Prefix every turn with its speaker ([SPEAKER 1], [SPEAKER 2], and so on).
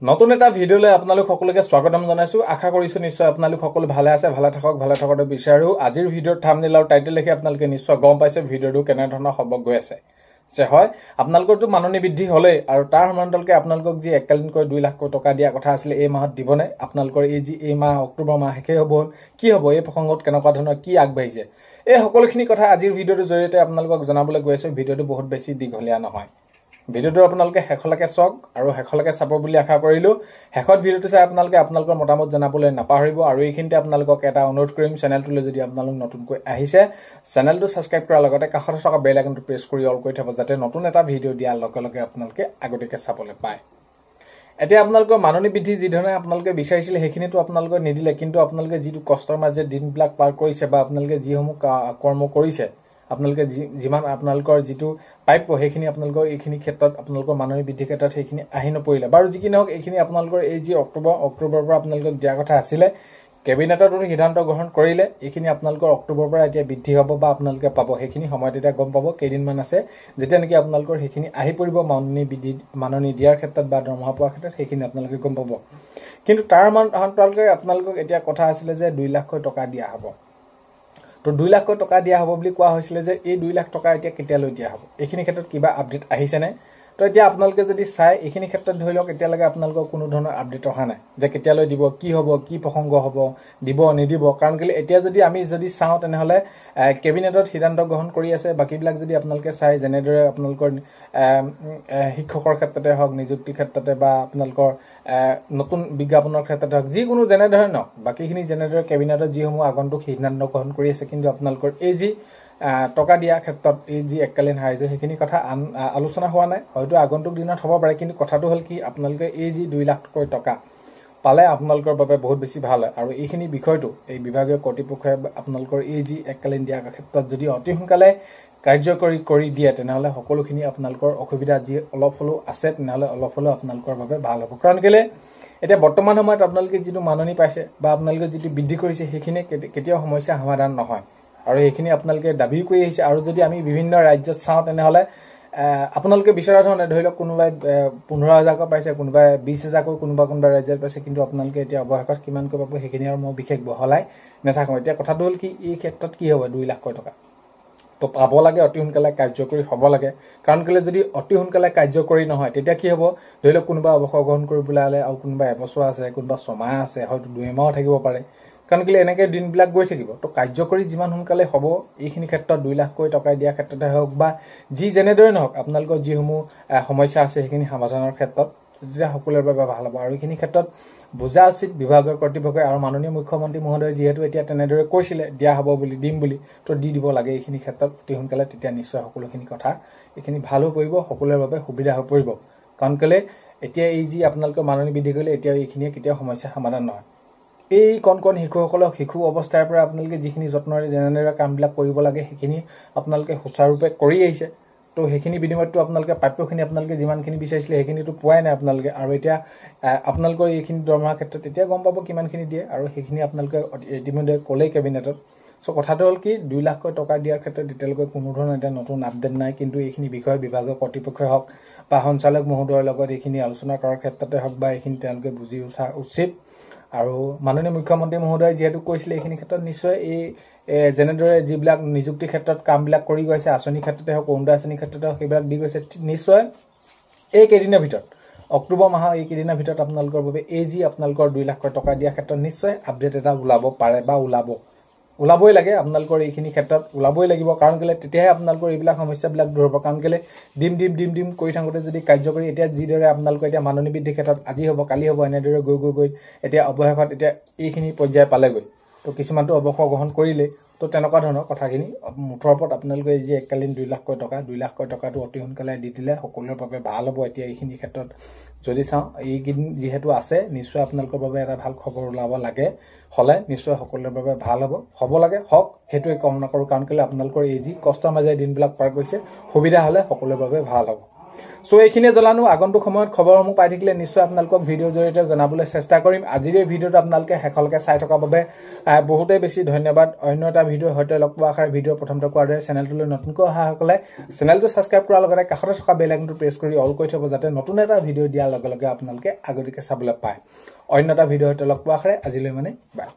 [SPEAKER 1] নতুন এটা ভিডিওলৈ আপোনালোক সকলোকে স্বাগতম জনাইছো। আশা কৰিছো নিশ্চয় আপোনালোক সকলো ভালে আছে, ভালে থাকক বিচাৰো। আজিৰ ভিডিওৰ থাম্বনেইল আৰু টাইটেল দেখি আপোনালোকে নিশ্চয় গম পাইছে ভিডিওটো কেনে ধৰণৰ হ'ব গৈ আছে। যে হয় আপোনালোকৰটো মাননি বৃদ্ধি হ'লেই আৰু তাৰ সমান্তৰালকৈ আপোনালোকক যি এককালীনকৈ 2 লাখ টকা দিয়া কথা আছিল এই মাহত দিবনে? আপোনালোকৰ এই মাহ অক্টোবৰ মাহ শেষে হ'ব, কি হ'ব এই প্ৰসংগত কেনেকুৱা ধৰণৰ কি আগবাঢ়িছে এই সকলোখিনি কথা আজিৰ ভিডিওটোৰ জৰিয়তে আপোনালোকক জনাবলৈ গৈ আছো। ভিডিওটো বহুত বেছি দীঘলীয়া নহয়। ভিডিওটো আপোনালোকে শেষলৈকে চাওক আৰু শেষলৈকে চাব বুলি আশা কৰিলো। শেষত ভিডিওটো চাই আপোনালোকে আপোনালোকৰ মতামত জনাবলৈ নাপাহৰিব আৰু এইখিনিতে আপোনালোকক এটা অনুৰোধ কৰিম, চেনেলটোলৈ যদি আপোনালোক নতুনকৈ আহিছে চেনেলটো সাবস্ক্ৰাইব কৰাৰ লগতে কাষতে থকা বেল আইকনটো প্ৰেছ কৰি অল কৰি থব, যাতে নতুন এটা ভিডিও দিয়াৰ লগে লগে আপোনালোকে আগতীয়াকৈ চাবলৈ পায়। এতিয়া আপোনালোকৰ মাননি বৃদ্ধি যি ধৰণে আপোনালোকে বিচাৰিছিলে সেইখিনিতো আপোনালোকে নিদিলে, কিন্তু আপোনালোকে যিটো কষ্টৰ মাজে দিনবিলাক পাৰ কৰিছে বা আপোনালোকে যিসমূহ কৰ্ম কৰিছে, আপোনালোকে যিমান আপোনালোকৰ যিটো প্ৰাপ্য সেইখিনি আপোনালোকৰ এইখিনি ক্ষেত্ৰত আপোনালোকৰ মাননি বৃদ্ধিৰ ক্ষেত্ৰত সেইখিনি আহি নপৰিলে। বাৰু যি কি নহওক এইখিনি আপোনালোকৰ এই যি অক্টোবৰৰ পৰা আপোনালোকক দিয়াৰ কথা আছিলে, কেবিনেটতো সিদ্ধান্ত গ্ৰহণ কৰিলে এইখিনি আপোনালোকৰ অক্টোবৰৰ পৰা এতিয়া বৃদ্ধি হ'ব বা আপোনালোকে পাব। সেইখিনি সময়ত এতিয়া গম পাব, কেইদিনমান আছে যেতিয়া নেকি আপোনালোকৰ সেইখিনি আহি পৰিব মাননি দিয়াৰ ক্ষেত্ৰত বা দৰমহা পোৱাৰ ক্ষেত্ৰত সেইখিনি আপোনালোকে গম পাব। কিন্তু তাৰ আপোনালোকক এতিয়া কথা আছিলে যে 2 লাখকৈ টকা দিয়া হ'ব। তো 2 লাখকৈ টকা দিয়া হ'ব বুলি কোৱা হৈছিলে যে এই 2 লাখ টকা এতিয়া কেতিয়ালৈ দিয়া হ'ব, এইখিনি ক্ষেত্ৰত কিবা আপডেট আহিছেনে? তো এতিয়া আপোনালোকে যদি চাই এইখিনি ক্ষেত্ৰত ধৰি লওক এতিয়ালৈকে আপোনালোকৰ কোনো ধৰণৰ আপডেট অহা নাই যে কেতিয়ালৈ দিব, কি হ'ব, কি প্ৰসংগ হ'ব, দিব নিদিব। কাৰণ কেলৈ এতিয়া আমি যদি চাওঁ তেনেহ'লে কেবিনেটত সিদ্ধান্ত গ্ৰহণ কৰি আছে। বাকীবিলাক যদি আপোনালোকে চাই যেনেদৰে আপোনালোকৰ শিক্ষকৰ ক্ষেত্ৰতে হওক, নিযুক্তিৰ ক্ষেত্ৰতে বা আপোনালোকৰ নতুন বিজ্ঞাপনৰ ক্ষেত্ৰতে হওক, যিকোনো যেনেদৰে নহওক বাকীখিনি যেনেদৰে কেবিনেটত যিসমূহ আগন্তুক সিদ্ধান্ত গ্ৰহণ কৰি আছে, কিন্তু আপোনালোকৰ এই যি টকা দিয়াৰ ক্ষেত্ৰত এই যি এককালীন সাহায্য সেইখিনি কথা আলোচনা হোৱা নাই। হয়তো আগন্তুক দিনত হ'ব পাৰে, কিন্তু কথাটো হ'ল কি আপোনালোকে এই যি 2 লাখকৈ টকা পালে আপোনালোকৰ বাবে বহুত বেছি ভাল হয়। আৰু এইখিনি বিষয়টো এই বিভাগীয় কৰ্তৃপক্ষই আপোনালোকৰ এই যি এককালীন দিয়াৰ ক্ষেত্ৰত যদি অতি সোনকালে কাৰ্যকৰী কৰি দিয়ে তেনেহ'লে সকলোখিনি আপোনালোকৰ অসুবিধা যি অলপ হ'লেও আছে তেনেহ'লে অলপ হ'লেও আপোনালোকৰ বাবে ভাল হ'ব। কাৰণ কেলৈ এতিয়া বৰ্তমান সময়ত আপোনালোকে যিটো মাননি পাইছে বা আপোনালোকে যিটো বৃদ্ধি কৰিছে সেইখিনি কেতিয়াও সমস্যা সমাধান নহয় আৰু সেইখিনি আপোনালোকে দাবী কৰি আহিছে। আৰু যদি আমি বিভিন্ন ৰাজ্যত চাওঁ তেনেহ'লে আপোনালোকে বিচৰা ধৰণে ধৰি লওক কোনোবাই 15,000কৈ পাইছে, কোনোবাই 20,000কৈ, কোনোবা ৰাজ্যত পাইছে, কিন্তু আপোনালোকে এতিয়া অৱশেষত কিমানকৈ পাব সেইখিনি আৰু মই বিশেষ বহলাই নাথাকোঁ। এতিয়া কথাটো হ'ল কি এই ক্ষেত্ৰত কি হ'ব 2 লাখকৈ টকা তো পাব লাগে, অতি সোনকালে কাৰ্যকৰী হ'ব লাগে। কাৰণ কেলৈ যদি অতি সোনকালে কাৰ্যকৰী নহয় তেতিয়া কি হ'ব, ধৰি লওক কোনোবা অৱসৰ গ্ৰহণ কৰিবলৈ হ'লে আৰু কোনোবা এবছৰ আছে, কোনোবা 6 মাহ আছে, হয়তো 2 মাহো থাকিব পাৰে। কাৰণ কেলৈ এনেকৈ দিনবিলাক গৈ থাকিব। তো কাৰ্যকৰী যিমান সোনকালে হ'ব এইখিনি ক্ষেত্ৰত 2 লাখকৈ টকা দিয়াৰ ক্ষেত্ৰতে হওক বা যেনেদৰে নহওক আপোনালোকৰ যিসমূহ সমস্যা আছে সেইখিনি সমাধানৰ ক্ষেত্ৰত তেতিয়া সকলোৰে বাবে ভাল হ'ব। আৰু এইখিনি ক্ষেত্ৰত বুজা উচিত বিভাগীয় কৰ্তৃপক্ষই। আৰু মাননীয় মুখ্যমন্ত্ৰী মহোদয়ে যিহেতু এতিয়া তেনেদৰে কৈছিলে দিয়া হ'ব বুলি, দিম বুলি, তো দি দিব লাগে এইখিনি ক্ষেত্ৰত অতি সোনকালে। তেতিয়া নিশ্চয় সকলোখিনি কথা এইখিনি ভাল হৈ পৰিব, সকলোৰে বাবে সুবিধা হৈ পৰিব। কাৰণ কেলৈ এতিয়া এই যি আপোনালোকে মাননি বৃদ্ধি কৰিলে এতিয়া এইখিনিয়ে কেতিয়াও সমস্যা সমাধান নহয়। এই কণ শিশুসকলক শিশু অৱস্থাৰ পৰা আপোনালোকে যিখিনি যত্নৰে যেনেদৰে কামবিলাক কৰিব লাগে সেইখিনি আপোনালোকে সুচাৰুৰূপে কৰি আহিছে। তো সেইখিনি বিনিময়তটো আপোনালোকে প্ৰাপ্যখিনি আপোনালোকে যিমানখিনি বিচাৰিছিলে সেইখিনিতো পোৱাই নাই আপোনালোকে। আৰু এতিয়া আপোনালোকৰ এইখিনি দৰমহাৰ ক্ষেত্ৰত এতিয়া গম পাব কিমানখিনি দিয়ে, আৰু সেইখিনি আপোনালোকে ইতিমধ্যে ক'লেই কেবিনেটত। চ' কথাটো হ'ল কি 2 লাখকৈ টকা দিয়াৰ ক্ষেত্ৰত এতিয়ালৈকে কোনো ধৰণৰ এতিয়া নতুন আপডেট নাই। কিন্তু এইখিনি বিষয়ে বিভাগীয় কৰ্তৃপক্ষই হওক বা সঞ্চালক মহোদয়ৰ লগত এইখিনি আলোচনা কৰাৰ ক্ষেত্ৰতে হওক বা এইখিনি তেওঁলোকে বুজি উঠা উচিত। আৰু মাননীয় মুখ্যমন্ত্ৰী মহোদয়ে যিহেতু কৈছিলে এইখিনি ক্ষেত্ৰত নিশ্চয় যেনেদৰে যিবিলাক নিযুক্তিৰ ক্ষেত্ৰত কামবিলাক কৰি গৈছে, আঁচনিৰ ক্ষেত্ৰতে হওক, অৰুণোদয় আঁচনিৰ ক্ষেত্ৰতে হওক, সেইবিলাক দি গৈছে। নিশ্চয় এইকেইদিনৰ ভিতৰত অক্টোবৰ মাহৰ এইকেইদিনৰ ভিতৰত আপোনালোকৰ বাবে এই যি আপোনালোকৰ 2 লাখকৈ টকা দিয়াৰ ক্ষেত্ৰত নিশ্চয় আপডেট এটা ওলাব পাৰে বা ওলাবই লাগে। আপোনালোকৰ এইখিনি ক্ষেত্ৰত ওলাবই লাগিব। কাৰণ কেলৈ তেতিয়াহে আপোনালোকৰ এইবিলাক সমস্যাবিলাক দূৰ হ'ব। কাৰণ কেলৈ দিম কৰি থাকোঁতে যদি কাৰ্যকৰী এতিয়া যিদৰে আপোনালোকৰ এতিয়া মাননি বৃদ্ধিৰ ক্ষেত্ৰত আজি হ'ব কালি হ'ব এনেদৰে গৈ এতিয়া অৱশেষত এতিয়া এইখিনি পৰ্যায় পালেগৈ। তো কিছুমানটো অৱসৰ গ্ৰহণ কৰিলেই। তো তেনেকুৱা ধৰণৰ কথাখিনি মুঠৰ ওপৰত আপোনালোকে এই যি এককালীন 2 লাখকৈ টকাটো অতি সোনকালে দি দিলে সকলোৰে বাবে ভাল হ'ব। এতিয়া এইখিনি ক্ষেত্ৰত যদি চাওঁ এইকেইদিন যিহেতু আছে নিশ্চয় আপোনালোকৰ বাবে এটা ভাল খবৰ ওলাব লাগে, হ'লে নিশ্চয় সকলোৰে বাবে ভাল হ'ব লাগে, হওক সেইটোৱে কামনা কৰোঁ। কাৰণ কেলৈ আপোনালোকৰ এই যি কষ্টৰ মাজেৰে দিনবিলাক পাৰ কৰিছে সুবিধা হ'লে সকলোৰে বাবে ভাল হ'ব। সো এইখিনিয়ে জনানো আগন্তুক সময়ত খবৰসমূহ পাই থাকিলে নিশ্চয় আপোনালোকক ভিডিঅ'ৰ জৰিয়তে জনাবলৈ চেষ্টা কৰিম আজিৰ এই ভিডিঅ'টো আপোনালোকে শেষলৈকে চাই থকাৰ বাবে বহুতেই বেছি ধন্যবাদ অন্য এটা ভিডিঅ'ৰ সৈতে লগ পোৱা আশাৰে ভিডিঅ' প্ৰথমতে কোৱাৰ দৰে চেনেলটোলৈ নতুনকৈ অহাসকলে চেনেলটো ছাবস্ক্ৰাইব কৰাৰ লগতে কাষতে থকা বেল আইকনটো প্ৰেছ কৰি অল কৰি থব যাতে নতুন এটা ভিডিঅ' দিয়াৰ লগে লগে আপোনালোকে আগতীয়াকৈ চাবলৈ পায় অন্য এটা ভিডিঅ'ৰ সৈতে লগ পোৱা আশাৰে আজিলৈ মানে বাই